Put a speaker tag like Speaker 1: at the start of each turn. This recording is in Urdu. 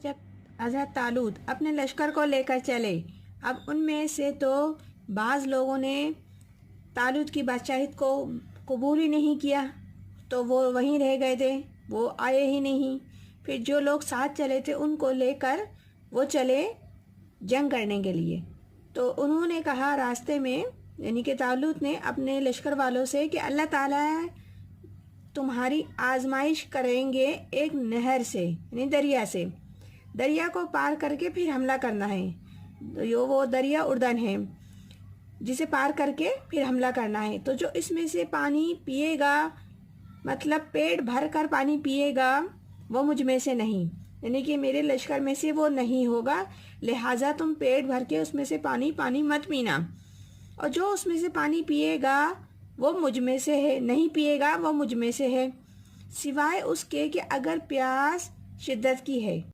Speaker 1: جب حضرت طالوت اپنے لشکر کو لے کر چلے، اب ان میں سے تو بعض لوگوں نے طالوت کی بادشاہیت کو قبول ہی نہیں کیا، تو وہ وہیں رہ گئے تھے، وہ آئے ہی نہیں۔ پھر جو لوگ ساتھ چلے تھے ان کو لے کر وہ چلے جنگ کرنے کے لیے، تو انہوں نے کہا راستے میں، یعنی کہ طالوت نے اپنے لشکر والوں سے کہ اللہ تعالیٰ تمہاری آزمائش کریں گے ایک نہر سے، یعنی دریا سے، دریا کو پار کر کے پھر حملہ کرنا ہے، وہ دریا اردن ہے جسے پار کر کے پھر حملہ کرنا ہے۔ تو جو اس میں سے پانی پیے گا، مطلب پیٹ بھر کر پانی پیے گا، وہ مجھ میں سے نہیں، یعنی کہ میرے لشکر میں سے وہ نہیں ہوگا، لہٰذا تم پیٹ بھر کے اس میں سے پانی مت پینا، اور جو اس میں سے پانی پیے گا وہ مجھ میں سے ہے، نہیں پیے گا وہ مجھ میں سے ہے، سوائے اس کے کہ اگر پیاس شدت کی ہے۔